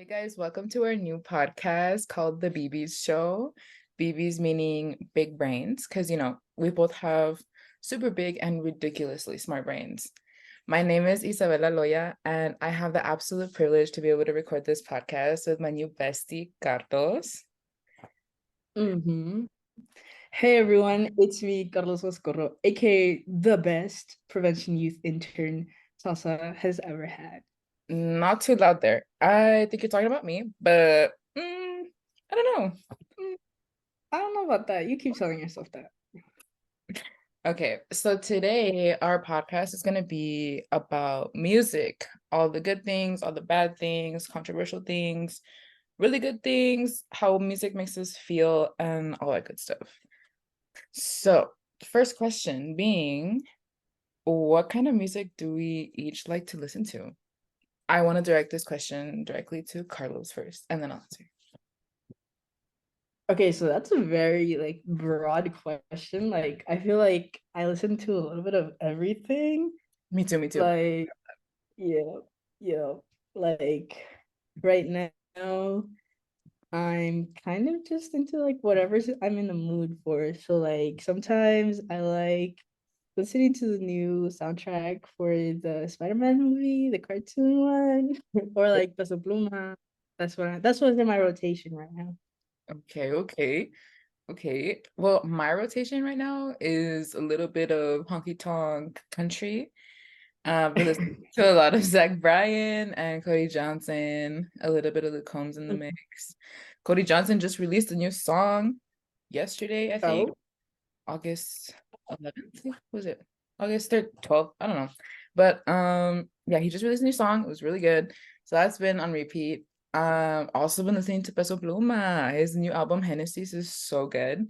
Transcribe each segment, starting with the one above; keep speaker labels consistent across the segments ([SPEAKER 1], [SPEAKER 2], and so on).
[SPEAKER 1] Hey guys, welcome to our new podcast called The BB's Show. BB's meaning big brains, because we both have super big and ridiculously smart brains. My name is Isabella Loya, and I have the absolute privilege to be able to record this podcast with my new bestie, Carlos.
[SPEAKER 2] Mm-hmm. Hey everyone, it's me, Carlos Oscorro, aka the best prevention youth intern Salsa has ever had.
[SPEAKER 1] Not too loud there. I think you're talking about me, but I don't know.
[SPEAKER 2] Mm, I don't know about that. You keep telling yourself that.
[SPEAKER 1] Okay, so today our podcast is going to be about music, all the good things, all the bad things, controversial things, really good things, how music makes us feel, and all that good stuff. So, first question being, what kind of music do we each like to listen to? I want to direct this question directly to Carlos first, and then I'll answer.
[SPEAKER 2] Okay, so that's a very broad question. I feel like I listen to a little bit of everything.
[SPEAKER 1] Me too, me too.
[SPEAKER 2] Like, yeah, yeah. Like right now, I'm kind of just into whatever I'm in the mood for. So sometimes I like listening to the new soundtrack for the Spider-Man movie, the cartoon one, or Peso Pluma. That's what's in my rotation right now.
[SPEAKER 1] Okay, okay. Okay. Well, my rotation right now is a little bit of honky tonk country. We listen to a lot of Zach Bryan and Cody Johnson, a little bit of the Combs in the mix. Cody Johnson just released a new song yesterday, I think,
[SPEAKER 2] Oh,
[SPEAKER 1] August 11th. Was it August 3rd, 12th? I don't know. But yeah, he just released a new song. It was really good. So that's been on repeat. Also been listening to Peso Pluma. His new album Genesis is so good.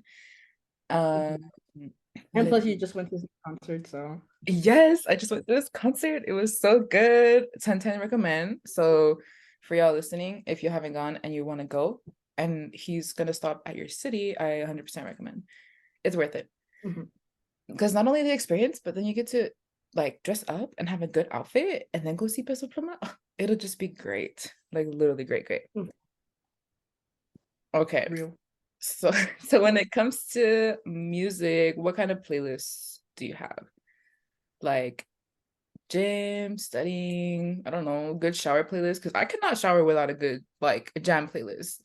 [SPEAKER 1] Um,
[SPEAKER 2] mhm. And
[SPEAKER 1] let
[SPEAKER 2] plus you just went to the concert, so
[SPEAKER 1] Yes, I just went to this concert. It was so good. 10/10 recommend. So for y'all listening, if you haven't gone and you want to go and he's gonna stop at your city, I 100% recommend. It's worth it.
[SPEAKER 2] mhm.
[SPEAKER 1] Because not only the experience, but then you get to like dress up and have a good outfit and then go see Peso Pluma. It'll just be great. Like literally great, great.
[SPEAKER 2] Mhm.
[SPEAKER 1] Okay.
[SPEAKER 2] Real.
[SPEAKER 1] So so when it comes to music, what kind of playlists do you have? Like gym, studying, I don't know, good shower playlist. Because I cannot shower without a good like jam playlist.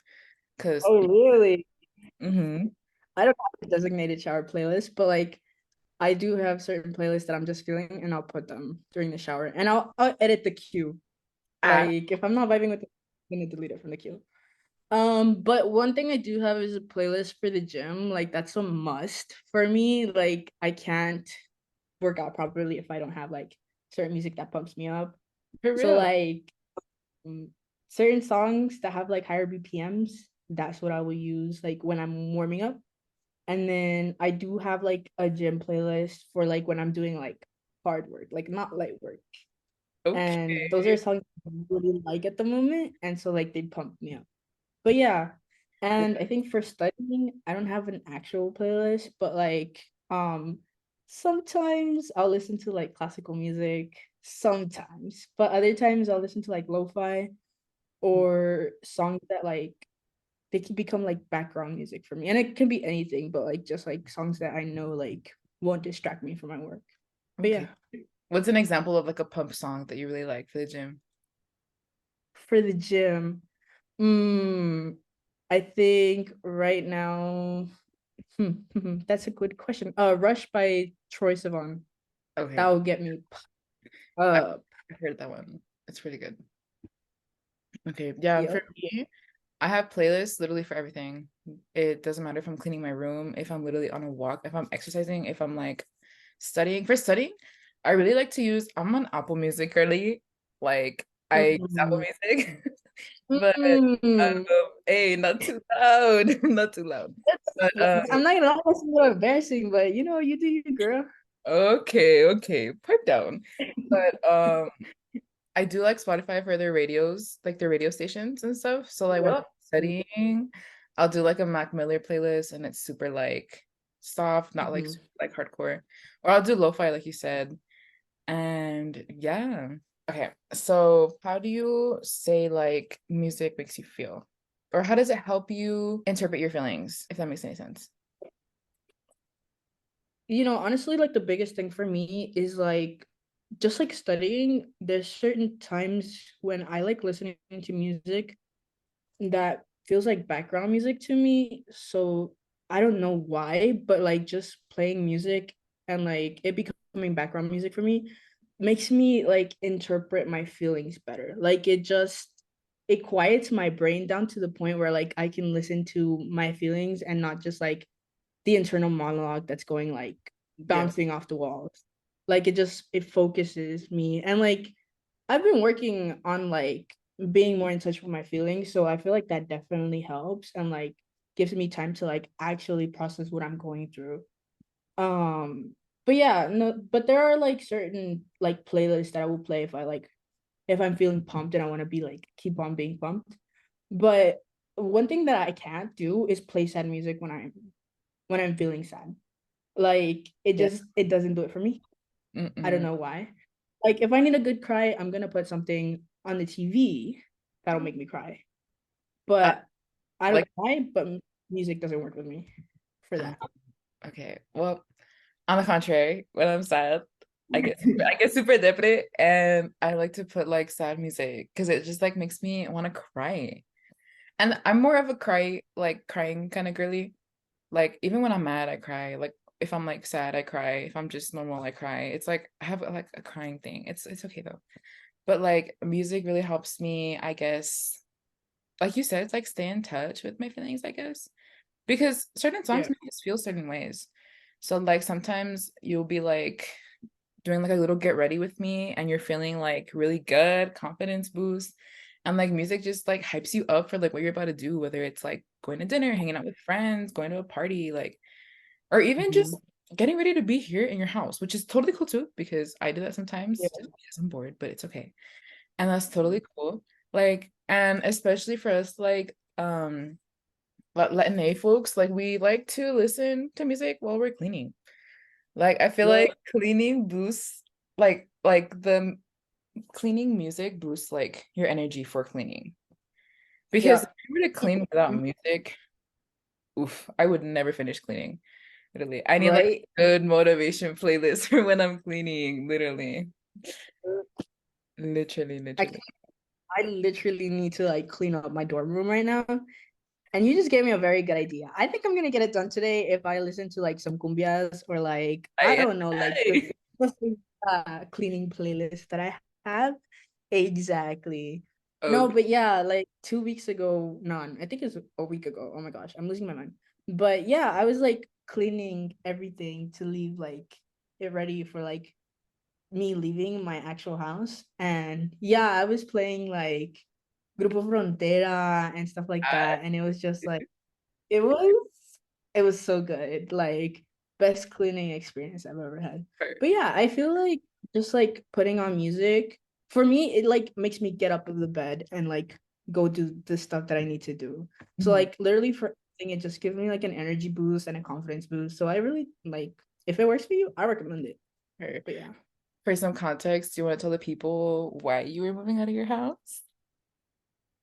[SPEAKER 1] Because
[SPEAKER 2] Oh, really?
[SPEAKER 1] hmm
[SPEAKER 2] I don't have a designated shower playlist, but I do have certain playlists that I'm just feeling, and I'll put them during the shower, and I'll edit the queue.
[SPEAKER 1] I
[SPEAKER 2] If I'm not vibing with it, I'm gonna delete it from the queue. But one thing I do have is a playlist for the gym. Like that's a must for me. Like I can't work out properly if I don't have certain music that pumps me up.
[SPEAKER 1] for
[SPEAKER 2] So
[SPEAKER 1] real.
[SPEAKER 2] um, certain songs that have higher BPMs, that's what I will use when I'm warming up. And then I do have a gym playlist for when I'm doing hard work, not light work. And those are
[SPEAKER 1] Okay.
[SPEAKER 2] songs I really like at the moment. And so they pump me up. But yeah, and I think for studying, I don't have an actual playlist, but sometimes I'll listen to classical music sometimes, but other times I'll listen to lo-fi or songs that they can become background music for me. And it can be anything, but just songs that I know won't distract me from my work. But
[SPEAKER 1] Okay.
[SPEAKER 2] yeah,
[SPEAKER 1] What's an example of like a pump song that you really like for the gym?
[SPEAKER 2] for the gym, mm, I think right now, that's a good question. Rush by Troye Sivan. That
[SPEAKER 1] Okay.
[SPEAKER 2] will get me
[SPEAKER 1] I-
[SPEAKER 2] up.
[SPEAKER 1] I've heard that one. It's pretty good. Okay. Yeah, for
[SPEAKER 2] Yep.
[SPEAKER 1] me, I have playlists literally for everything. It doesn't matter if I'm cleaning my room, if I'm literally on a walk, if I'm exercising, if I'm like studying. For studying, I really like to use, I'm on Apple Music early. Like I use Apple
[SPEAKER 2] Mm.
[SPEAKER 1] Music, but
[SPEAKER 2] Mm.
[SPEAKER 1] hey, not too loud, not too loud. But
[SPEAKER 2] I'm not gonna lie, that's a little embarrassing, but you do you, girl.
[SPEAKER 1] okay, okay, pipe down. But I do like Spotify for their radios, like their radio stations and stuff. So like when I'm
[SPEAKER 2] Yep.
[SPEAKER 1] studying, I'll do like a Mac Miller playlist and it's super like soft, not
[SPEAKER 2] Mhm.
[SPEAKER 1] like hardcore. Or I'll do lo-fi like you said. And yeah. Okay, so how do you say like music makes you feel? Or how does it help you interpret your feelings, if that makes any sense?
[SPEAKER 2] Honestly, like the biggest thing for me is like just like studying, there's certain times when I like listening to music that feels like background music to me. So I don't know why, but like just playing music and like it becoming background music for me makes me like interpret my feelings better. Like it quiets my brain down to the point where like I can listen to my feelings and not just like the internal monologue that's going like
[SPEAKER 1] Yeah.
[SPEAKER 2] bouncing off the walls. Like it focuses me and like I've been working on like being more in touch with my feelings, so I feel like that definitely helps and like gives me time to like actually process what I'm going through. But yeah, no, but there are like certain like playlists that I will play if I'm feeling pumped and I want to be like keep on being pumped. But one thing that I can't do is play sad music when I'm feeling sad. Like
[SPEAKER 1] Yeah.
[SPEAKER 2] it doesn't do it for me. I don't
[SPEAKER 1] Mm-mm.
[SPEAKER 2] know why. Like if I need a good cry, I'm gonna put something on the TV that'll make me cry.
[SPEAKER 1] Uh,
[SPEAKER 2] But I don't
[SPEAKER 1] like,
[SPEAKER 2] know why, but music doesn't work with me for
[SPEAKER 1] uh,
[SPEAKER 2] that.
[SPEAKER 1] okay. Well, on the contrary, when I'm sad, I get super depressed and I like to put like sad music because it just like makes me want to cry. And I'm more of a crying kind of girly. Like even when I'm mad, I cry. Like if I'm like sad, I cry. If I'm just normal, I cry. It's like I have like a crying thing. It's okay though. But like music really helps me, I guess. Like you said, it's like stay in touch with my feelings, I guess. Because certain songs
[SPEAKER 2] Yeah.
[SPEAKER 1] make us feel certain ways. So like sometimes you'll be like doing like a little get ready with me and you're feeling like really good, confidence boost. And like music just like hypes you up for like what you're about to do, whether it's like going to dinner, hanging out with friends, going to a party, like or even just
[SPEAKER 2] Mhm.
[SPEAKER 1] getting ready to be here in your house, which is totally cool too, because I do that
[SPEAKER 2] Yeah.
[SPEAKER 1] sometimes just because I'm bored, but it's okay. And that's totally cool. Like, and especially for us, like, Latin folks, like, we like to listen to music while we're cleaning. Like, I feel
[SPEAKER 2] Yeah.
[SPEAKER 1] like cleaning boosts, the cleaning music boosts, like, your energy for cleaning. Because
[SPEAKER 2] Yeah.
[SPEAKER 1] if you were to clean without music, oof, I would never finish cleaning. Literally. I need like
[SPEAKER 2] Right.
[SPEAKER 1] a good motivation playlist for when I'm cleaning, literally. Literally,
[SPEAKER 2] I
[SPEAKER 1] literally.
[SPEAKER 2] I literally need to like clean up my dorm room right now. And you just gave me a very good idea. I think I'm gonna get it done today if I listen to like some cumbias or like I
[SPEAKER 1] I,
[SPEAKER 2] don't know, like the cleaning playlist that I have. Exactly. No,
[SPEAKER 1] okay.
[SPEAKER 2] but yeah, like 2 weeks ago, none. I think it's a week ago. Oh my gosh, I'm losing my mind. But yeah, I was like cleaning everything to leave like it ready for like me leaving my actual house. And yeah, I was playing like Grupo Frontera and stuff like that. And it was just like it was it was so good. Like best cleaning experience I've ever had. But yeah, I feel like just like putting on music for me, it like makes me get up of the bed and like go do the stuff that I need to do. So
[SPEAKER 1] Mhm.
[SPEAKER 2] like literally for everything, it just gives me like an energy boost and a confidence boost. So I really like if it works for you, I recommend it.
[SPEAKER 1] Okay.
[SPEAKER 2] But yeah.
[SPEAKER 1] For some context, do you want to tell the people why you were moving out of your house?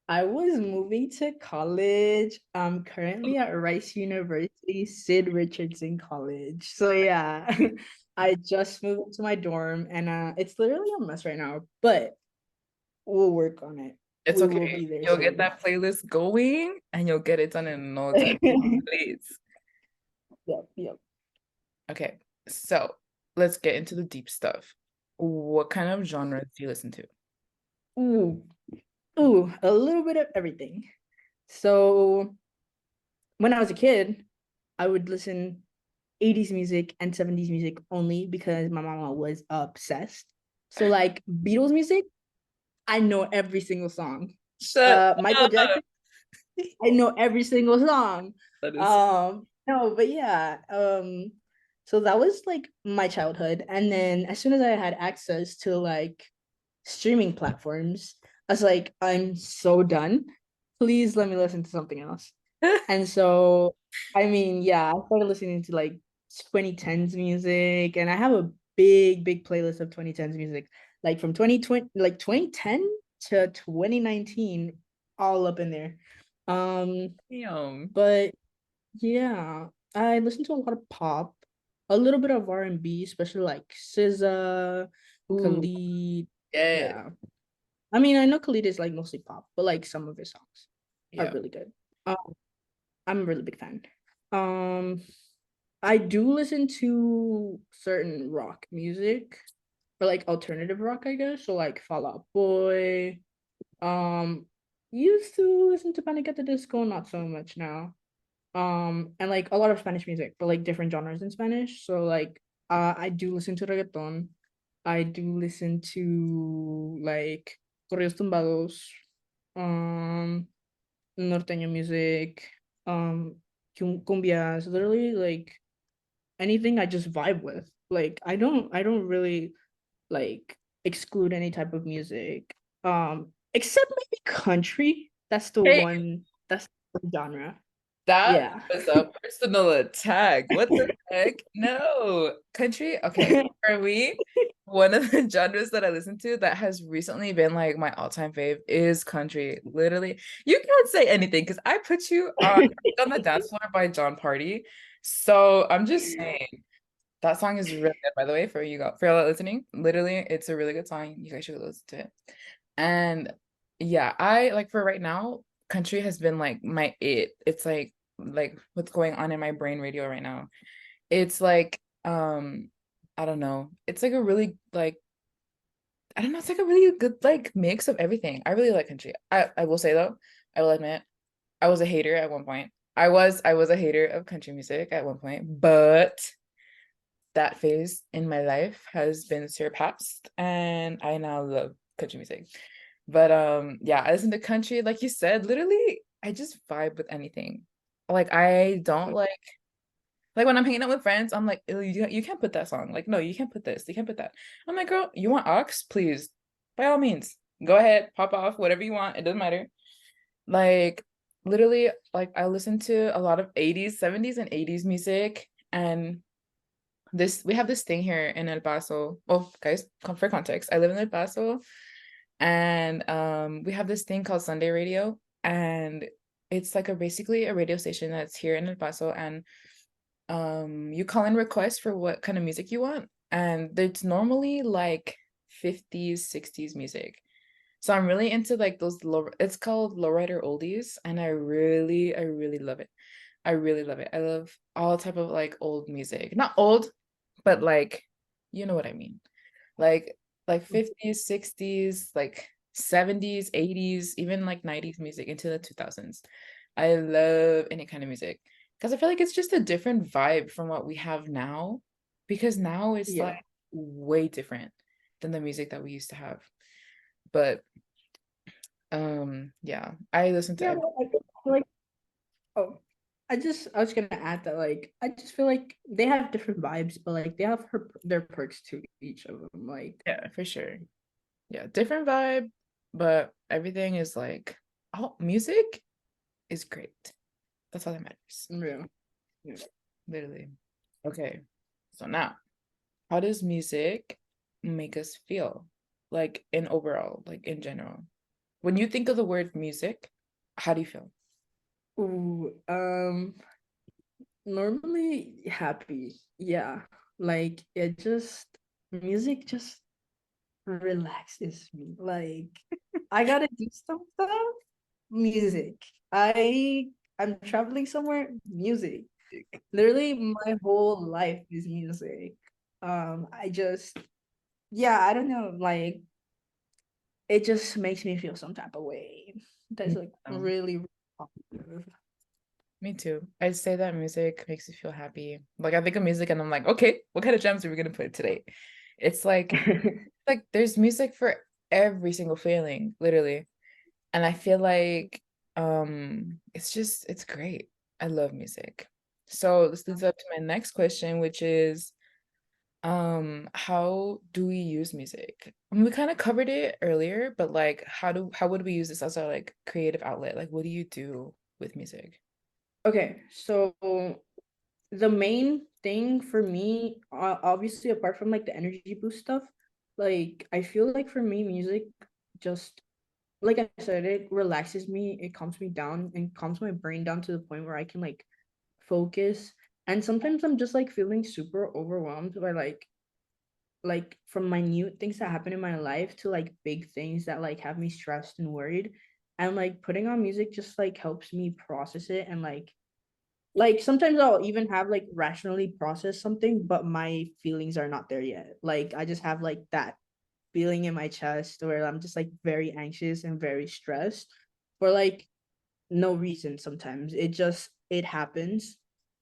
[SPEAKER 2] I was moving to college. I'm currently at Rice University, Sid Richardson College. So yeah, I just moved to my dorm and it's literally a mess right now, but we'll work on it.
[SPEAKER 1] It's
[SPEAKER 2] We will
[SPEAKER 1] okay.
[SPEAKER 2] be there
[SPEAKER 1] You'll get
[SPEAKER 2] soon.
[SPEAKER 1] that playlist going and you'll get it done in no time. Please.
[SPEAKER 2] Yep, yep.
[SPEAKER 1] Okay. So let's get into the deep stuff. What kind of genres do you listen to?
[SPEAKER 2] Ooh, ooh, a little bit of everything. So when I was a kid, I would listen 80s music and 70s music only because my mama was obsessed. So like Beatles music, I know every single song.
[SPEAKER 1] Shut
[SPEAKER 2] Michael
[SPEAKER 1] up.
[SPEAKER 2] Jackson, I know every single song.
[SPEAKER 1] That is
[SPEAKER 2] No, but yeah. So that was like my childhood. And then as soon as I had access to like streaming platforms, I was like, I'm so done. Please let me listen to something else. And so, I mean, yeah, I started listening to like 2010s music, and I have a big playlist of 2010s music, like from 2020, like 2010 to 2019, all up in there. Um,
[SPEAKER 1] Damn.
[SPEAKER 2] but yeah, I listen to a lot of pop, a little bit of R&B, especially like SZA,
[SPEAKER 1] Ooh,
[SPEAKER 2] Khalid.
[SPEAKER 1] yeah.
[SPEAKER 2] Yeah, I mean, I know Khalid is like mostly pop, but like some of his songs are
[SPEAKER 1] Yeah.
[SPEAKER 2] really good. I'm a really big fan. Um, I do listen to certain rock music or like alternative rock, I guess. So like Fall Out Boy. Um, used to listen to Panic! At the Disco, not so much now. And like a lot of Spanish music, but like different genres in Spanish. So like I do listen to reggaeton. I do listen to like corridos tumbados, um, norteño music, cumbias, literally like anything I just vibe with. Like I don't really like exclude any type of music. Except maybe country.
[SPEAKER 1] Hey,
[SPEAKER 2] That's the genre.
[SPEAKER 1] that
[SPEAKER 2] Yeah.
[SPEAKER 1] was a personal attack. What the heck? No. Country? Okay. For me, one of the genres that I listen to that has recently been like my all-time fave is country. Literally, you can't say anything because I put you on the dance floor by John Party. So I'm just saying that song is really good, by the way, for y'all listening. Literally, it's a really good song. You guys should listen to it. And yeah, I like for right now, country has been like my it. It's like what's going on in my brain radio right now. It's like I don't know. It's like a really like I don't know, it's like a really good like mix of everything. I really like country. I will say though, I will admit, I was a hater at one point. I was a hater of country music at one point, but that phase in my life has been surpassed and I now love country music. But yeah, I listen to country like you said, literally I just vibe with anything. Like I don't like when I'm hanging out with friends, I'm like, "Ew, you can't put that song. Like, no, you can't put this. You can't put that." I'm like, "Girl, you want aux? Please. By all means. Go ahead, pop off whatever you want. It doesn't matter." Like literally like I listen to a lot of 80s, 70s and 80s music and this we have this thing here in El Paso. Well, guys, for context, I live in El Paso, and we have this thing called Sunday Radio, and it's like a basically a radio station that's here in El Paso, and you call in requests for what kind of music you want, and it's normally like 50s, 60s music. So I'm really into like those low, it's called lowrider oldies, and I really love it. I really love it. I love all type of like old music. Not old, but like you know what I mean. Like like 50s, 60s, like 70s, 80s, even like 90s music into the 2000s. I love any kind of music because I feel like it's just a different vibe from what we have now because now it's like
[SPEAKER 2] Yeah.
[SPEAKER 1] way different than the music that we used to have. But yeah, I listen to
[SPEAKER 2] Yeah, well, I feel like oh, I was gonna add that like I just feel like they have different vibes, but like they have their perks to each of them. Like
[SPEAKER 1] yeah, for sure. Yeah, different vibe, but everything is like oh, music is great. That's all that matters.
[SPEAKER 2] yeah, yeah.
[SPEAKER 1] Literally. Okay. So now, how does music make us feel? Like in overall, like in general. When you think of the word music, how do you feel?
[SPEAKER 2] Ooh, normally happy. Yeah. Like it just music just relaxes me. Like I gotta do some stuff. Music. I'm traveling somewhere, music. Literally my whole life is music. I just yeah, I don't know, like it just makes me feel some type of way. That's
[SPEAKER 1] Me
[SPEAKER 2] like
[SPEAKER 1] too.
[SPEAKER 2] really positive.
[SPEAKER 1] Me too. I'd say that music makes me feel happy. Like I think of music and I'm like, okay, what kind of gems are we gonna put today? It's like there's music for every single feeling, literally. And I feel like it's great. I love music. So this leads up to my next question, which is how do we use music? I mean, we kind of covered it earlier, but like how would we use this as our like creative outlet? Like what do you do with music?
[SPEAKER 2] Okay, so the main thing for me, obviously apart from like the energy boost stuff, like I feel like for me, music just, like I said, it relaxes me, it calms me down and calms my brain down to the point where I can like focus. And sometimes I'm just like feeling super overwhelmed by like from minute things that happen in my life to like big things that like have me stressed and worried. And like putting on music just like helps me process it, and like sometimes I'll even have like rationally process something, but my feelings are not there yet. Like I just have like that feeling in my chest where I'm just like very anxious and very stressed for like no reason. Sometimes it happens.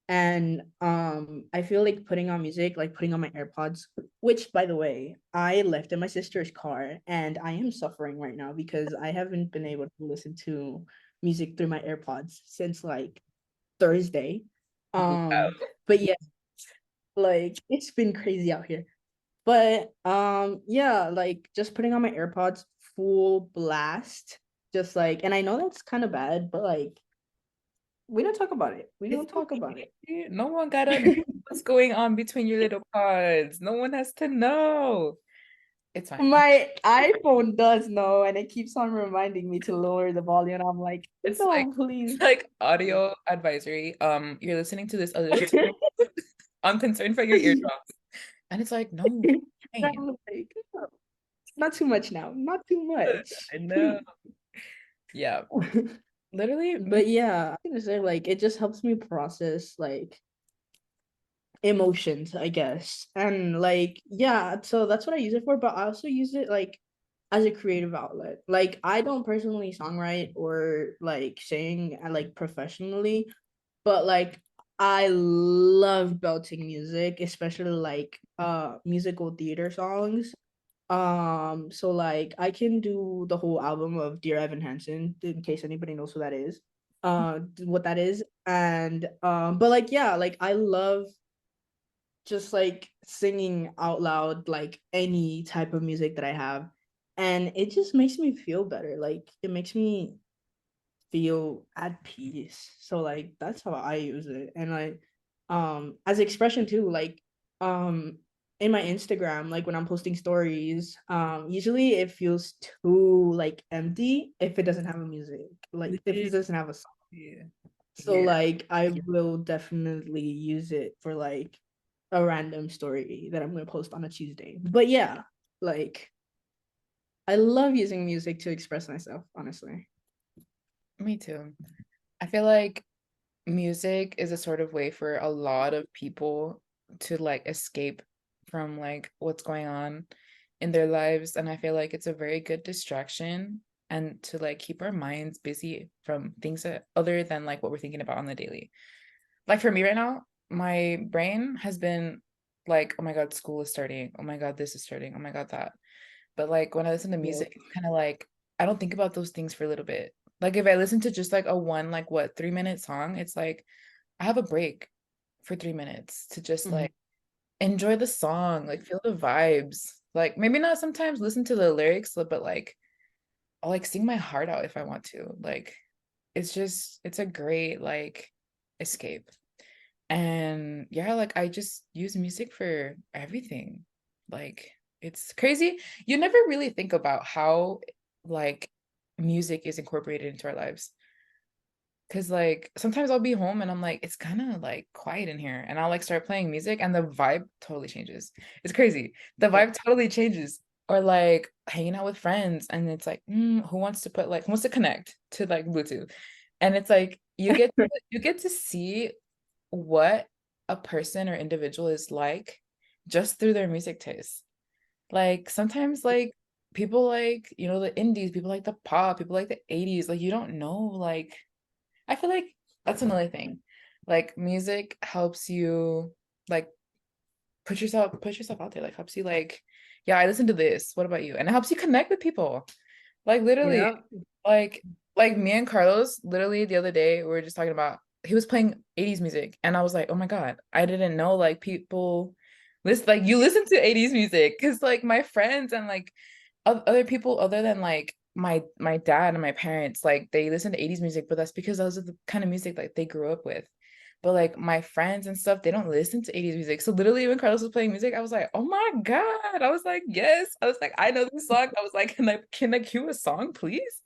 [SPEAKER 2] And I feel like putting on music, like putting on my AirPods, which by the way I left in my sister's car, and I am suffering right now because I haven't been able to listen to music through my AirPods since like Thursday.
[SPEAKER 1] Wow.
[SPEAKER 2] But yeah, like it's been crazy out here. But yeah, like just putting on my AirPods full blast, just like, and I know that's kind of bad, but like we don't talk about it. We
[SPEAKER 1] It's
[SPEAKER 2] don't talk about
[SPEAKER 1] okay.
[SPEAKER 2] it.
[SPEAKER 1] No one gotta know what's going on between your little pods. No one has to know. It's fine.
[SPEAKER 2] My iPhone does know, and it keeps on reminding me to lower the volume. I'm like, no,
[SPEAKER 1] It's
[SPEAKER 2] please.
[SPEAKER 1] like audio advisory. You're listening to this other shit. I'm concerned for your eardrums. And it's like, no, fine.
[SPEAKER 2] I'm like, "No, not too much now. Not too much.
[SPEAKER 1] I know. Yeah. Literally, me.
[SPEAKER 2] But yeah, I'm gonna say like it just helps me process like emotions, I guess. And like, yeah, so that's what I use it for, but I also use it like as a creative outlet. Like I don't personally songwrite or like sing like professionally, but like I love belting music, especially like musical theater songs. So like I can do the whole album of Dear Evan Hansen, in case anybody knows who that is. What that is. And but like yeah, like I love just like singing out loud like any type of music that I have, and it just makes me feel better. Like it makes me feel at peace. So like that's how I use it. And like as expression too, like um in my Instagram, like when I'm posting stories, usually it feels too like empty if it doesn't have a music, like if it doesn't have a song.
[SPEAKER 1] Yeah.
[SPEAKER 2] So
[SPEAKER 1] Yeah.
[SPEAKER 2] like I will definitely use it for like a random story that I'm gonna post on a Tuesday. But yeah, like I love using music to express myself, honestly.
[SPEAKER 1] Me too. I feel like music is a sort of way for a lot of people to like escape from like what's going on in their lives. And I feel like it's a very good distraction and to like keep our minds busy from things that other than like what we're thinking about on the daily. Like for me right now, my brain has been like, oh my God, school is starting. Oh my God, this is starting. Oh my God, that. But like when I listen to
[SPEAKER 2] Yeah.
[SPEAKER 1] music, it's kind of like I don't think about those things for a little bit. Like if I listen to just like a one, like what, 3 minute song, it's like I have a break for 3 minutes to just
[SPEAKER 2] Mhm.
[SPEAKER 1] like enjoy the song, like feel the vibes. Like maybe not sometimes listen to the lyrics, but like I'll like sing my heart out if I want to. Like it's a great like escape. And yeah, like I just use music for everything. Like it's crazy. You never really think about how like music is incorporated into our lives. Cause like sometimes I'll be home and I'm like, it's kind of like quiet in here. And I'll like start playing music and the vibe totally changes. It's crazy. The
[SPEAKER 2] Yeah.
[SPEAKER 1] vibe totally changes. Or like hanging out with friends and it's like, who wants to connect to like Bluetooth? And it's like you get to see what a person or individual is like just through their music taste. Like sometimes like people like, you know, the indies, people like the pop, people like the 80s, like you don't know like I feel like that's another thing. Like music helps you like put yourself out there, like helps you like, yeah, I listen to this. What about you? And it helps you connect with people. Like literally,
[SPEAKER 2] Yeah.
[SPEAKER 1] like like me and Carlos, literally the other day, we were just talking about he was playing 80s music and I was like, oh my God, I didn't know like people listen like you listen to 80s music because like my friends and like other people other than like my dad and my parents like they listen to 80s music, but that's because those are the kind of music like they grew up with. But like my friends and stuff, they don't listen to 80s music. So literally when Carlos was playing music, I was like, oh my God. I was like, yes. I was like, I know this song. I was like, can I cue a song, please?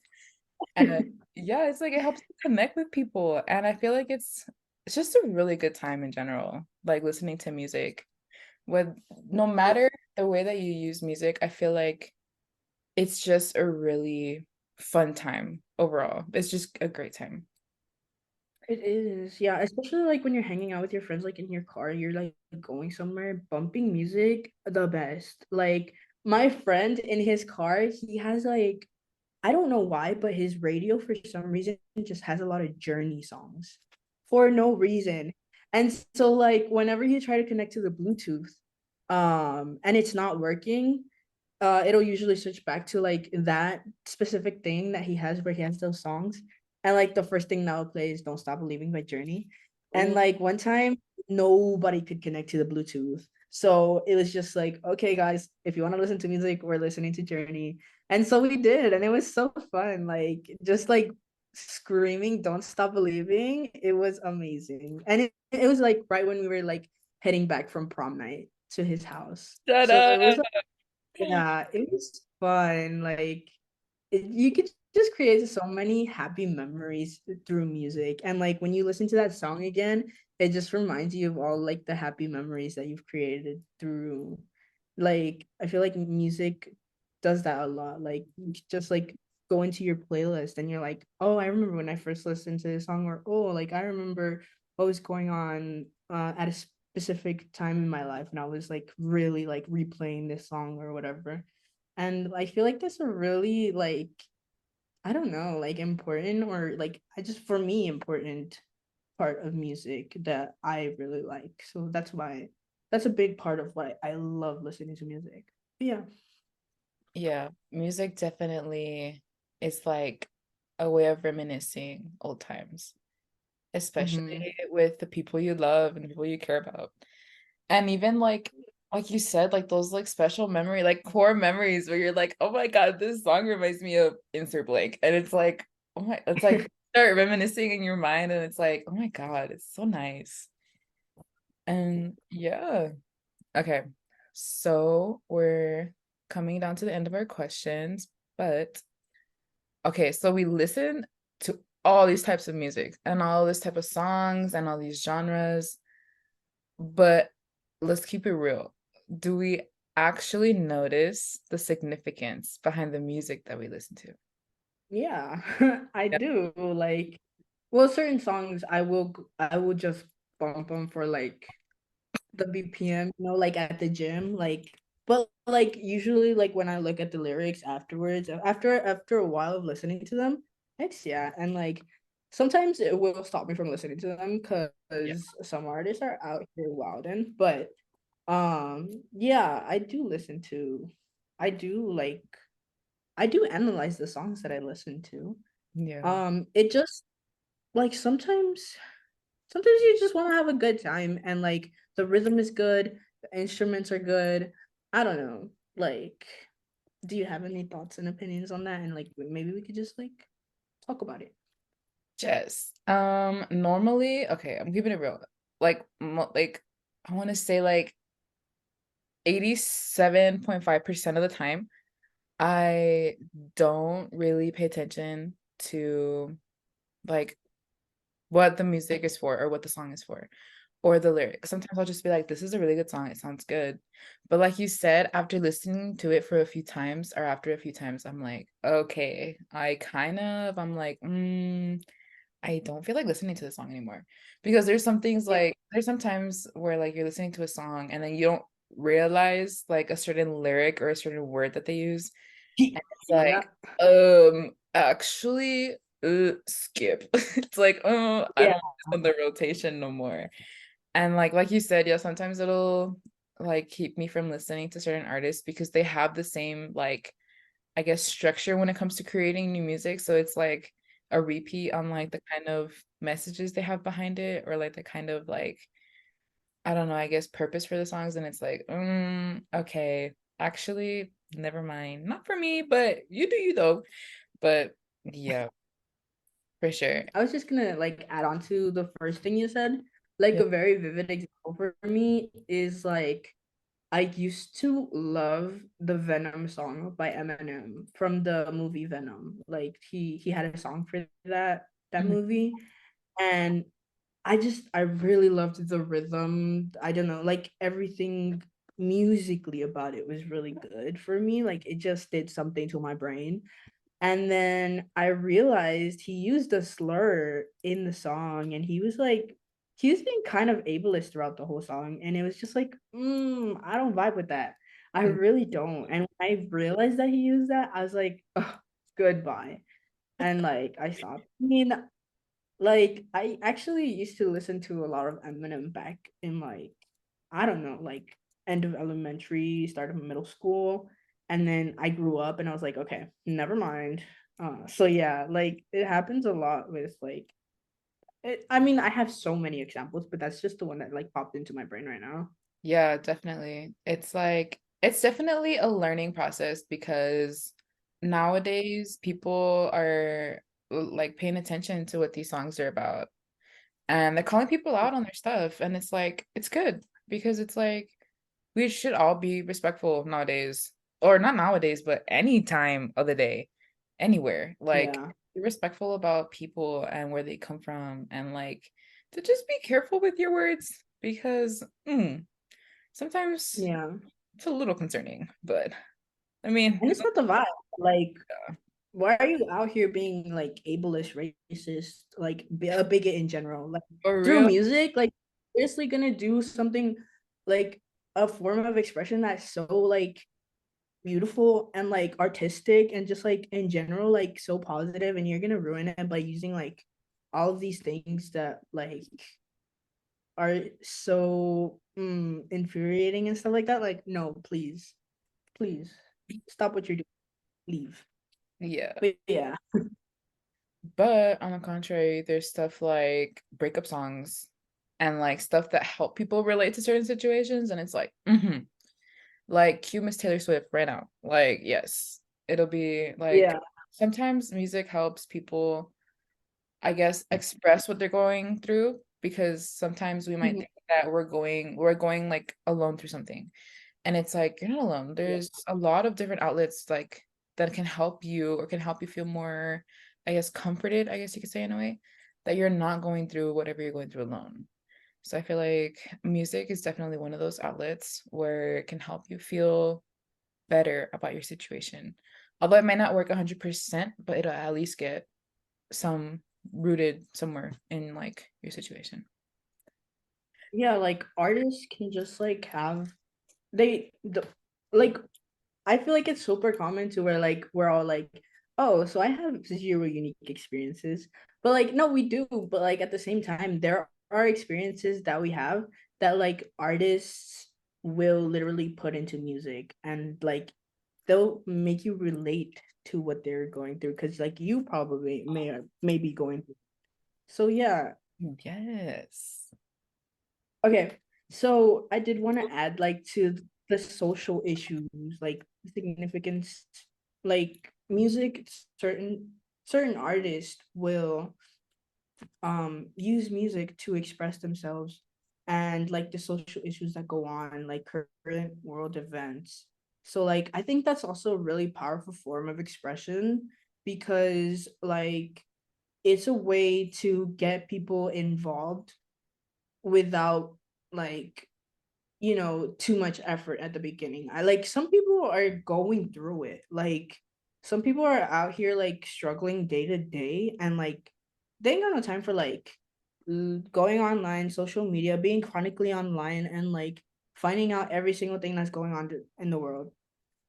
[SPEAKER 1] And yeah, it's like it helps you connect with people. And I feel like it's just a really good time in general, like listening to music. With no matter the way that you use music, I feel like it's just a really fun time overall. It's just a great time.
[SPEAKER 2] It is, yeah, especially like when you're hanging out with your friends, like in your car, you're like going somewhere, bumping music, the best. Like my friend in his car, he has like, I don't know why, but his radio for some reason just has a lot of Journey songs for no reason. And so like whenever you try to connect to the Bluetooth, and it's not working, it'll usually switch back to like that specific thing that he has where he has those songs. And like the first thing that will play is Don't Stop Believing by Journey. And
[SPEAKER 1] Ooh,
[SPEAKER 2] like one time nobody could connect to the Bluetooth. So it was just like, okay, guys, if you want to listen to music, we're listening to Journey. And so we did, and it was so fun. Like just like screaming, Don't Stop Believing. It was amazing. And it was like right when we were like heading back from prom night to his house.
[SPEAKER 1] shut
[SPEAKER 2] So
[SPEAKER 1] up.
[SPEAKER 2] it was yeah, it was fun. Like you could just create so many happy memories through music. And like when you listen to that song again, it just reminds you of all like the happy memories that you've created through like I feel like music does that a lot. Like you could just like go into your playlist and you're like, oh, I remember when I first listened to this song, or oh, like I remember what was going on at a specific time in my life, and I was like really like replaying this song or whatever. And I feel like that's a really like I don't know, like important or like I just for me important part of music that I really like. So that's why that's a big part of why I love listening to music. But yeah.
[SPEAKER 1] Yeah, music definitely is like a way of reminiscing old times,
[SPEAKER 2] Mm-hmm.
[SPEAKER 1] especially with the people you love and the people you care about. And even like you said, like those like special memory, like core memories where you're like, oh my God, this song reminds me of insert blank. And it's like, oh my, it's like start reminiscing in your mind and it's like, oh my God, it's so nice. And yeah. Okay. So we're coming down to the end of our questions, but okay, so we listen to all these types of music and all this type of songs and all these genres, but let's keep it real. Do we actually notice the significance behind the music that we listen to?
[SPEAKER 2] Yeah, I
[SPEAKER 1] Yeah.
[SPEAKER 2] do. Like, well, certain songs I will just bump them for like the BPM, like at the gym, like but like usually like when I look at the lyrics afterwards, after a while of listening to them, it's yeah, and like sometimes it will stop me from listening to them
[SPEAKER 1] Yeah.
[SPEAKER 2] because some artists are out here wilding, but yeah, I do like I do analyze the songs that I listen to.
[SPEAKER 1] Yeah.
[SPEAKER 2] It just like sometimes you just want to have a good time and like the rhythm is good, the instruments are good. I don't know. Like, do you have any thoughts and opinions on that? And like maybe we could just like talk about it.
[SPEAKER 1] Jess. Normally, okay, I'm keeping it real. Like I want to say like 87.5% of the time, I don't really pay attention to like what the music is for or what the song is for or the lyrics. Sometimes I'll just be like, this is a really good song. It sounds good. But like you said, after listening to it for a few times or after a few times, I'm like, okay, I'm like, I don't feel like listening to the song anymore. Because there's some things
[SPEAKER 2] Yeah.
[SPEAKER 1] like there's sometimes where like you're listening to a song and then you don't realize like a certain lyric or a certain word that they use. And it's
[SPEAKER 2] Yeah.
[SPEAKER 1] like, actually, skip. It's like, oh, I don't
[SPEAKER 2] Yeah.
[SPEAKER 1] want this on the rotation no more. And like you said, yeah, sometimes it'll like keep me from listening to certain artists because they have the same like I guess structure when it comes to creating new music. So it's like a repeat on like the kind of messages they have behind it or like the kind of like I don't know, I guess purpose for the songs. And it's like, okay, actually, never mind. Not for me, but you do you though. But yeah, for sure.
[SPEAKER 2] I was just gonna like add on to the first thing you said. Like
[SPEAKER 1] Yeah.
[SPEAKER 2] a very vivid example for me is like I used to love the Venom song by Eminem from the movie Venom. Like he had a song for that
[SPEAKER 1] Mhm.
[SPEAKER 2] movie, and I really loved the rhythm. I don't know, like everything musically about it was really good for me. Like it just did something to my brain. And then I realized he used a slur in the song, and he was being kind of ableist throughout the whole song. And it was just like, I don't vibe with that. I really don't. And when I realized that he used that, I was like, oh, goodbye. And like I stopped. I mean, like I actually used to listen to a lot of Eminem back in like, I don't know, like end of elementary, start of middle school. And then I grew up and I was like, okay, never mind. So yeah, like it happens a lot with like I mean, I have so many examples, but that's just the one that like popped into my brain right now.
[SPEAKER 1] Yeah, definitely. It's like it's definitely a learning process because nowadays people are like paying attention to what these songs are about. And they're calling people out on their stuff. And it's like it's good because it's like we should all be respectful nowadays. Or not nowadays, but any time of the day, anywhere. Like
[SPEAKER 2] Yeah.
[SPEAKER 1] be respectful about people and where they come from and like to just be careful with your words because sometimes
[SPEAKER 2] Yeah.
[SPEAKER 1] it's a little concerning, but I mean,
[SPEAKER 2] And
[SPEAKER 1] it's
[SPEAKER 2] it's
[SPEAKER 1] not
[SPEAKER 2] not the vibe. Like, why are you out here being like ableist, racist, like a bigot in general? Like
[SPEAKER 1] for
[SPEAKER 2] through
[SPEAKER 1] real.
[SPEAKER 2] music, like seriously gonna do something like a form of expression that's so like beautiful and like artistic and just like in general like so positive, and you're gonna ruin it by using like all of these things that like are so infuriating and stuff like that. Like, no, please, please stop what you're doing. Leave.
[SPEAKER 1] Yeah.
[SPEAKER 2] But yeah.
[SPEAKER 1] But on the contrary, there's stuff like breakup songs and like stuff that help people relate to certain situations. And it's like, like cue Miss Taylor Swift right now. Like, yes, it'll be like
[SPEAKER 2] Yeah.
[SPEAKER 1] sometimes music helps people, I guess, express what they're going through because sometimes we might
[SPEAKER 2] Mhm.
[SPEAKER 1] think that we're going like alone through something. And it's like you're not alone.
[SPEAKER 2] Yeah.
[SPEAKER 1] There's a lot of different outlets like that can help you or can help you feel more, I guess, comforted, I guess you could say in a way, that you're not going through whatever you're going through alone. So I feel like music is definitely one of those outlets where it can help you feel better about your situation. Although it might not work 100%, but it'll at least get some rooted somewhere in like your situation.
[SPEAKER 2] Yeah, like artists can just like have like I feel like it's super common to where like we're all like, oh, so I have 0 unique experiences. But like, no, we do. But like at the same time, there are experiences that we have that like artists will literally put into music, and like they'll make you relate to what they're going through because like you probably may be going through. So yeah.
[SPEAKER 1] Yes.
[SPEAKER 2] Okay. So I did want to add like to the social issues, like significance, like music, certain artists will use music to express themselves, and like the social issues that go on, like current world events. So like I think that's also a really powerful form of expression because like it's a way to get people involved without like too much effort at the beginning. I like some people are going through it. Like some people are out here like struggling day to day, and like they ain't got no time for like going online, social media, being chronically online, and like finding out every single thing that's going on in the world.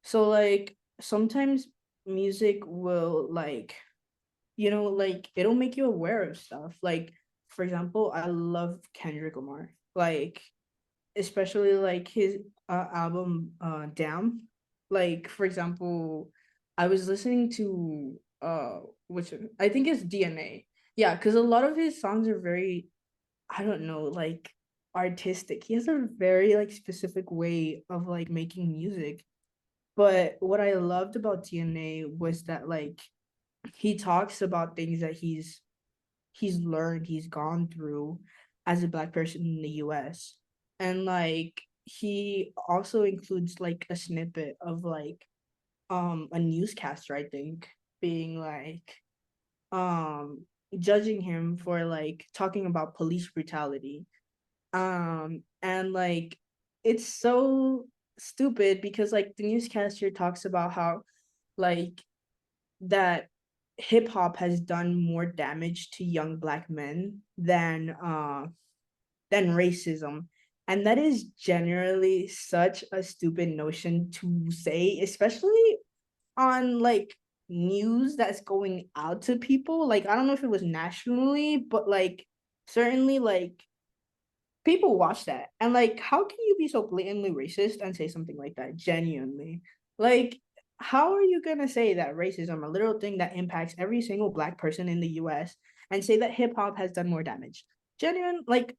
[SPEAKER 2] So like sometimes music will like like it'll make you aware of stuff. Like for example, I love Kendrick Lamar. Like especially like his album Damn. Like for example, I was listening to which I think is DNA. Yeah, because a lot of his songs are very, I don't know, like artistic. He has a very like specific way of like making music. But what I loved about DNA was that like he talks about things that he's learned, he's gone through, as a Black person in the US. And like he also includes like a snippet of like a newscaster, I think, being like um judging him for like talking about police brutality. And like it's so stupid because like the newscaster talks about how like that hip hop has done more damage to young Black men than racism. And that is generally such a stupid notion to say, especially on like news that's going out to people. Like I don't know if it was nationally, but like certainly like people watch that. And like how can you be so blatantly racist and say something like that genuinely? Like how are you going to say that racism, a literal thing that impacts every single Black person in the US, and say that hip hop has done more damage? Genuine, like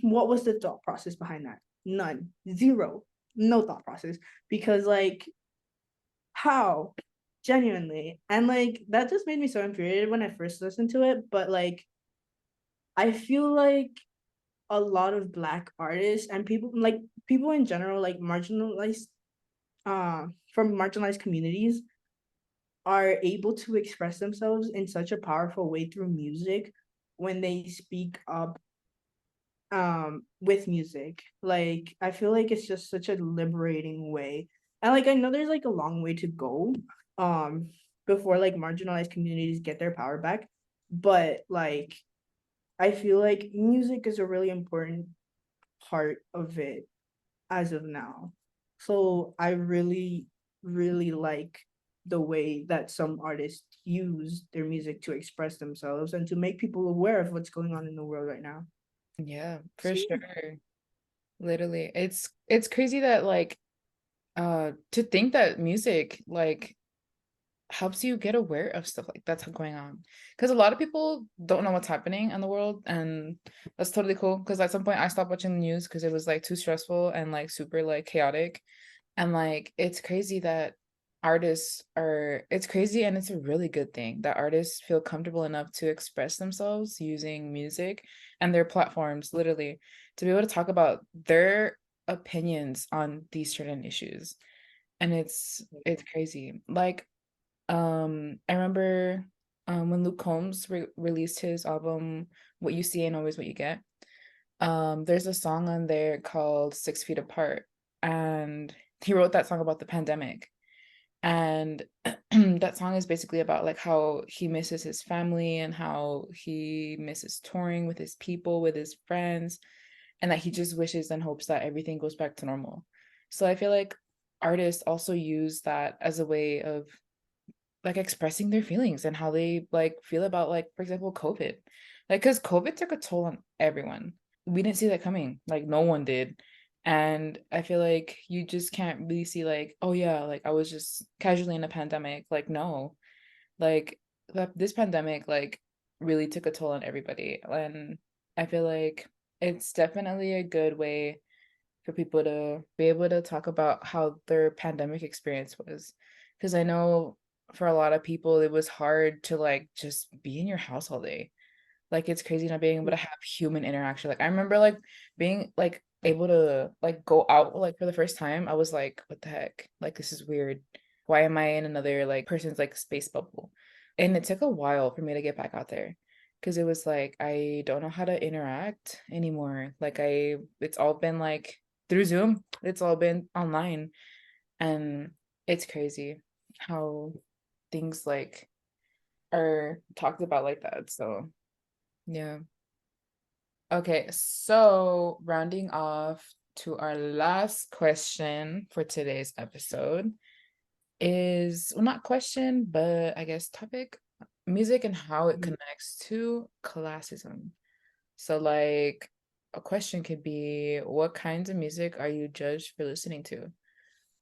[SPEAKER 2] what was the thought process behind that? None. Zero. No thought process. Because like how? Genuinely. And like that just made me so infuriated when I first listened to it. But like I feel like a lot of Black artists and people in general, like marginalized from marginalized communities, are able to express themselves in such a powerful way through music when they speak up with music. Like I feel like it's just such a liberating way. And like I know there's like a long way to go um before like marginalized communities get their power back, but like I feel like music is a really important part of it as of now. So I really, really like the way that some artists use their music to express themselves and to make people aware of what's going on in the world right now.
[SPEAKER 1] Yeah, for
[SPEAKER 2] So
[SPEAKER 1] sure.
[SPEAKER 2] yeah.
[SPEAKER 1] Literally. It's crazy that like to think that music like helps you get aware of stuff like that's going on. Because a lot of people don't know what's happening in the world, and that's totally cool. Because at some point I stopped watching the news because it was like too stressful and like super like chaotic. And like it's crazy that it's crazy, and it's a really good thing that artists feel comfortable enough to express themselves using music and their platforms, literally, to be able to talk about their opinions on these certain issues. And it's crazy. Like I remember when Luke Combs released his album What You See Ain't Always What You Get. There's a song on there called 6 Feet Apart, and he wrote that song about the pandemic. And that song is basically about like how he misses his family and how he misses touring with his people, with his friends, and that he just wishes and hopes that everything goes back to normal. So I feel like artists also use that as a way of like expressing their feelings and how they like feel about, like, for example, COVID. Like, because COVID took a toll on everyone. We didn't see that coming. Like no one did. And I feel like you just can't really see like, oh yeah, like I was just casually in a pandemic. Like, no. Like this pandemic like really took a toll on everybody. And I feel like it's definitely a good way for people to be able to talk about how their pandemic experience was. Because I know for a lot of people, it was hard to like just be in your house all day. Like it's crazy not being able to have human interaction. Like I remember like being like able to like go out like for the first time. I was like, what the heck? Like this is weird. Why am I in another like person's like space bubble? And it took a while for me to get back out there because it was like I don't know how to interact anymore. Like it's all been like through Zoom. It's all been online, and it's crazy how things like are talked about like that. So yeah. Okay, so rounding off to our last question for today's episode is, well, not question, but I guess topic, music and how it connects to classism. So, like, a question could be, what kinds of music are you judged for listening to?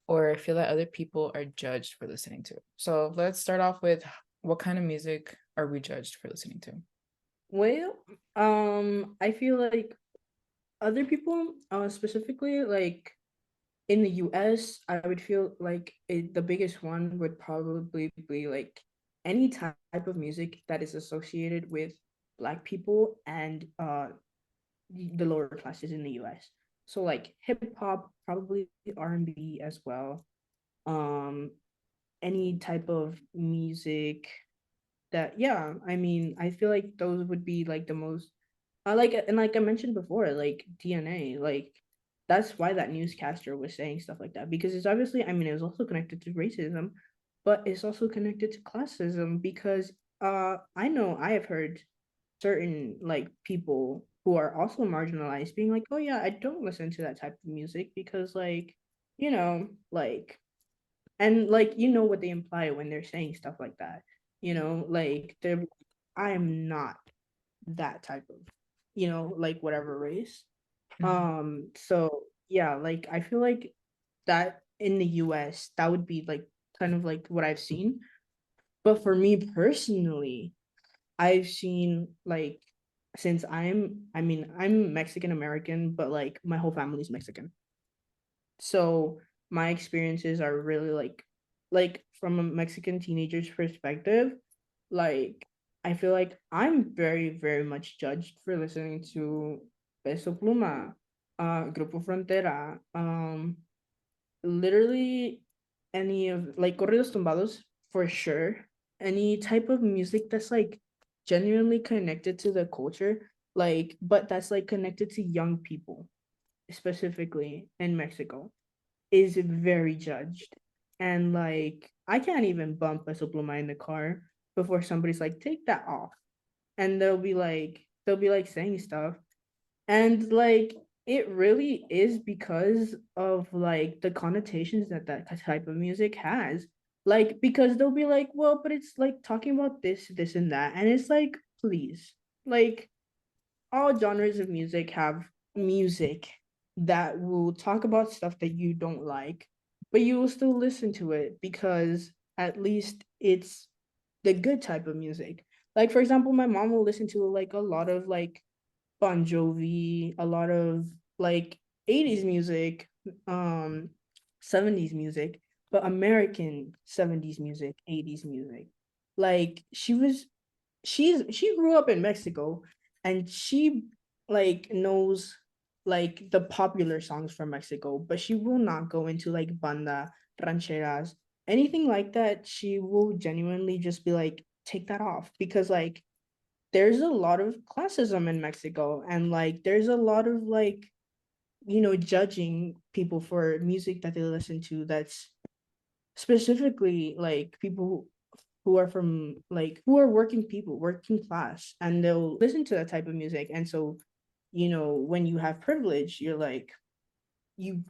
[SPEAKER 1] Or feel that other people are judged for listening to? So, let's start off with what kind of music are we judged for listening to?
[SPEAKER 2] Well, I feel like other people, specifically like in the US, I would feel like the biggest one would probably be like any type of music that is associated with Black people and the lower classes in the US. So like hip hop, probably R&B as well. Um, any type of music that, yeah, I mean, I feel like those would be like the most, I like, and like I mentioned before, like DNA, like that's why that newscaster was saying stuff like that, because it's obviously, I mean, it was also connected to racism, but it's also connected to classism, because I know I have heard certain like people who are also marginalized being like, oh yeah, I don't listen to that type of music because like, like, and like, what they imply when they're saying stuff like that, like they're, I am not that type of, like whatever race.
[SPEAKER 1] Mhm.
[SPEAKER 2] So yeah, like I feel like that in the US that would be like kind of like what I've seen. But for me personally, I've seen like, since I mean, I'm Mexican American, but like my whole family's Mexican. So my experiences are really like from a Mexican teenager's perspective, like I feel like I'm very, very much judged for listening to Peso Pluma, Grupo Frontera, literally any of like corridos tumbados for sure. Any type of music that's like genuinely connected to the culture, like, but that's like connected to young people, specifically in Mexico, is very judged. And like I can't even bump a Supluma in the car before somebody's like, take that off. And they'll be like saying stuff. And like it really is because of like the connotations that that type of music has. Like because they'll be like, well, but it's like talking about this and that. And it's like, please. Like all genres of music have music that will talk about stuff that you don't like, but you will still listen to it because at least it's the good type of music. Like for example, my mom will listen to like a lot of like Bon Jovi, a lot of like 80s music, um 70s music, but American 70s music, 80s music. Like she grew up in Mexico, and she like knows like the popular songs from Mexico, but she will not go into like banda, rancheras, anything like that. She will genuinely just be like, take that off, because like there's a lot of classism in Mexico, and like there's a lot of like, judging people for music that they listen to, that's specifically like people who are from like who are working people, working class, and they'll listen to that type of music. And so, when you have privilege, you're like, you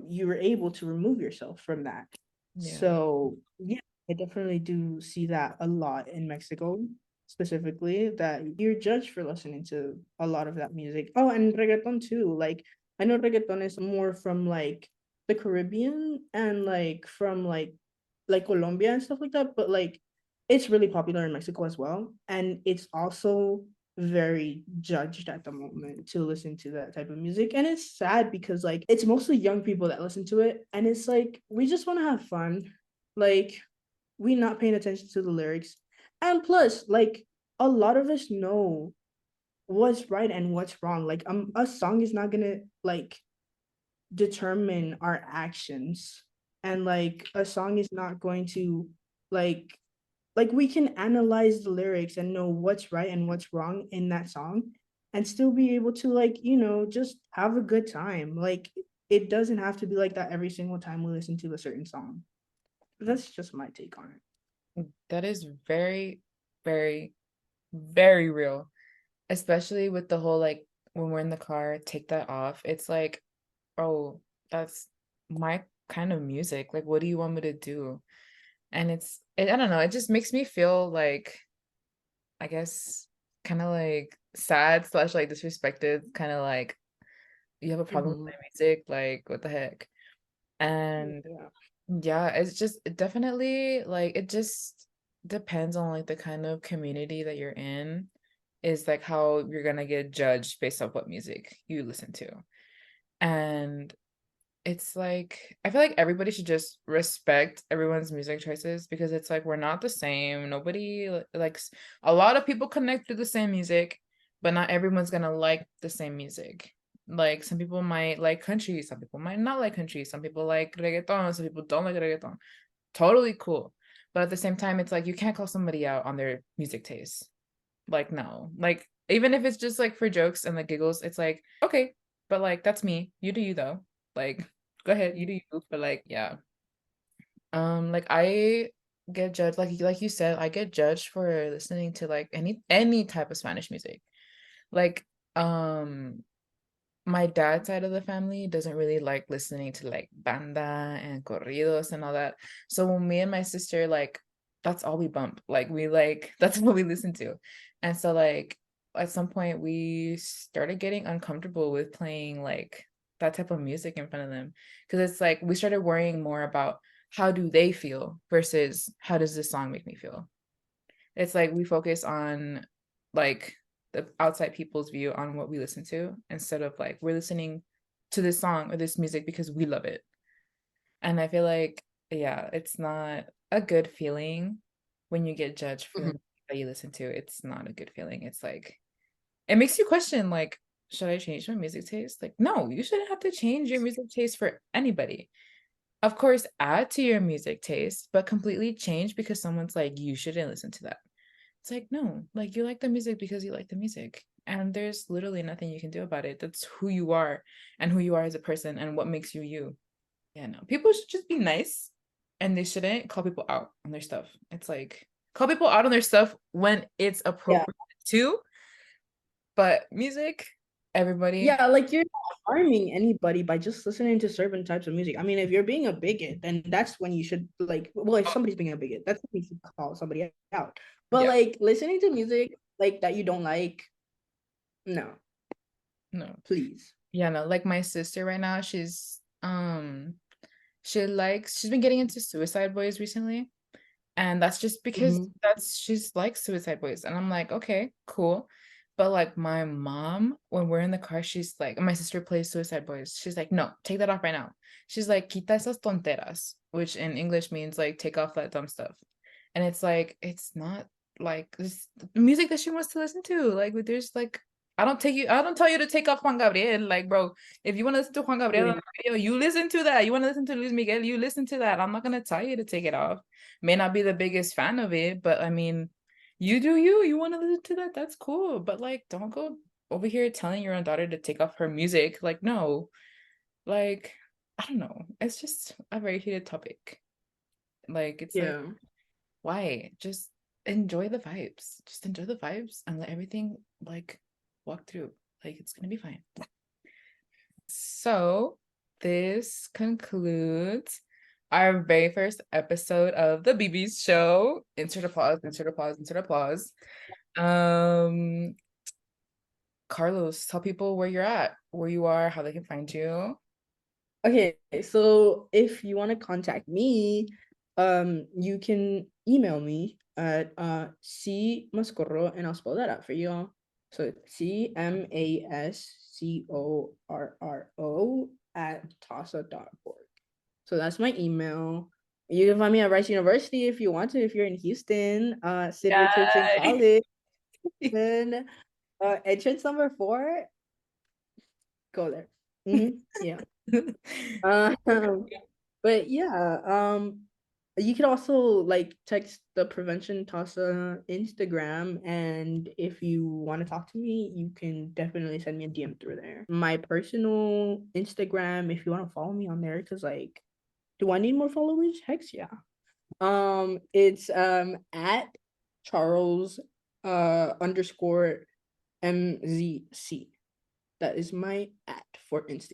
[SPEAKER 2] you were able to remove yourself from that.
[SPEAKER 1] Yeah.
[SPEAKER 2] So yeah, I definitely do see that a lot in Mexico, specifically, that you're judged for listening to a lot of that music. Oh, and reggaeton too. Like I know reggaeton is more from like the Caribbean, and like from like Colombia and stuff like that, but like it's really popular in Mexico as well. And it's also very judged at the moment to listen to that type of music. And it's sad because like it's mostly young people that listen to it. And it's like we just want to have fun. Like we not paying attention to the lyrics. And plus, like a lot of us know what's right and what's wrong. Like a song is not gonna like determine our actions, and like a song is not going to like we can analyze the lyrics and know what's right and what's wrong in that song, and still be able to like, just have a good time. Like it doesn't have to be like that every single time we listen to a certain song. That's just my take on it.
[SPEAKER 1] That is very, very, very real. Especially with the whole like when we're in the car, take that off. It's like, oh, that's my kind of music. Like, what do you want me to do? And I don't know, it just makes me feel like, I guess, kind of like sad slash like disrespected, kind of like you have a problem with
[SPEAKER 2] Mm-hmm.
[SPEAKER 1] my music, like what the heck? And
[SPEAKER 2] Yeah.
[SPEAKER 1] yeah, it definitely like it just depends on like the kind of community that you're in, is like how you're gonna get judged based off what music you listen to. And it's like I feel like everybody should just respect everyone's music choices, because it's like we're not the same. Nobody likes, a lot of people connect to the same music, but not everyone's gonna like the same music. Like some people might like country, some people might not like country, some people like reggaeton, some people don't like reggaeton. Totally cool. But at the same time, it's like you can't call somebody out on their music taste. Like, no. Like, even if it's just like for jokes and the giggles, it's like, okay, but like that's me. You do you though. Like, go ahead, you do you. But like, yeah. Like I get judged, like you said, I get judged for listening to like any type of Spanish music. Like, um, my dad's side of the family doesn't really like listening to like banda and corridos and all that. So when me and my sister like that's all we bump. Like we like that's what we listen to. And so like at some point we started getting uncomfortable with playing like that type of music in front of them because it's like we started worrying more about how do they feel versus how does this song make me feel. It's like we focus on like the outside people's view on what we listen to instead of like we're listening to this song or this music because we love it. And I feel like, yeah, it's not a good feeling when you get judged for the
[SPEAKER 2] Mhm.
[SPEAKER 1] music that you listen to. It's not a good feeling. It's like it makes you question like, should I change my music taste? Like, no, you shouldn't have to change your music taste for anybody. Of course, add to your music taste, but completely change because someone's like, you shouldn't listen to that. It's like, no, like you like the music because you like the music. And there's literally nothing you can do about it. That's who you are and who you are as a person and what makes you you. Yeah, no. People should just be nice and they shouldn't call people out on their stuff. It's like call people out on their stuff when it's
[SPEAKER 2] Yeah.
[SPEAKER 1] appropriate too. But music, everybody.
[SPEAKER 2] Yeah, like you're not harming anybody by just listening to certain types of music. I mean, if you're being a bigot, then that's when you should like, well, if somebody's being a bigot, that's when you should call somebody out. But
[SPEAKER 1] Yeah,
[SPEAKER 2] like listening to music like that you don't like, no,
[SPEAKER 1] no.
[SPEAKER 2] please.
[SPEAKER 1] Yeah, no. Like my sister right now, she's been getting into Suicide Boys recently. And that's just because
[SPEAKER 2] Mhm.
[SPEAKER 1] that's she's like Suicide Boys. And I'm like, okay, cool. But like my mom, when we're in the car, she's like, my sister plays Suicide Boys. She's like, no, take that off right now. She's like, quita esas tonteras, which in English means like take off that dumb stuff. And it's like, it's not like this music that she wants to listen to. Like there's like I don't tell you to take off Juan Gabriel. Like, bro, if you want to listen to Juan Gabriel on
[SPEAKER 2] Yeah.
[SPEAKER 1] the radio, you listen to that. You want to listen to Luis Miguel, you listen to that. I'm not gonna tell you to take it off. May not be the biggest fan of it, but I mean, you do you. You want to listen to that? That's cool. But like, don't go over here telling your own daughter to take off her music. Like, no. Like, I don't know. It's just a very heated topic. Like, it's like,
[SPEAKER 2] Yeah.
[SPEAKER 1] why? Just enjoy the vibes. Just enjoy the vibes and let everything like walk through. Like, it's gonna be fine. So, this concludes our very first episode of the BB's show. Insert applause, insert applause, insert applause. Um, Carlos, tell people where you're at, where you are, how they can find you.
[SPEAKER 2] Okay, so if you want to contact me, you can email me at C Mascorro, and I'll spell that out for you all. So CMASCORRO at TASA.org. So that's my email. You can find me at Rice University if you want to, if you're in Houston, Sid Richardson
[SPEAKER 1] Yay.
[SPEAKER 2] College. Then entrance number 4, go there. Yeah. Um, but yeah, you can also like text the Prevention TASA Instagram, and if you want to talk to me, you can definitely send me a DM through there. My personal Instagram, if you want to follow me on there, because like, do I need more followers? Heck yeah. It's at Charles underscore MZC. That is my at for Insta.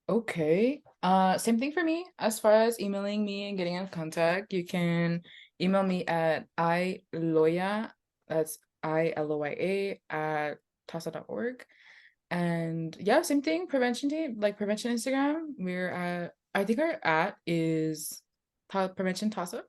[SPEAKER 1] Okay. Same thing for me. As far as emailing me and getting in contact, you can email me at iloya, that's ILOYA at tasa.org. And yeah, same thing, prevention team, like prevention Instagram. We're at I think our at is prevention TASA,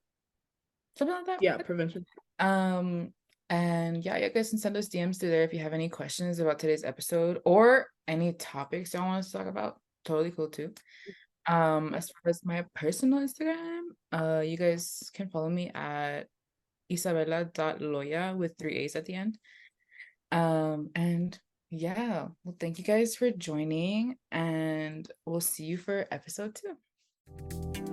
[SPEAKER 1] something like
[SPEAKER 2] Yeah,
[SPEAKER 1] that.
[SPEAKER 2] prevention.
[SPEAKER 1] Um, and yeah, you guys can send us DMs through there if you have any questions about today's episode or any topics y'all want us to talk about. Totally cool too.
[SPEAKER 2] Yeah.
[SPEAKER 1] As far as my personal Instagram, you guys can follow me at isabella.loya with 3 A's at the end. And yeah, well, thank you guys for joining, and we'll see you for episode 2.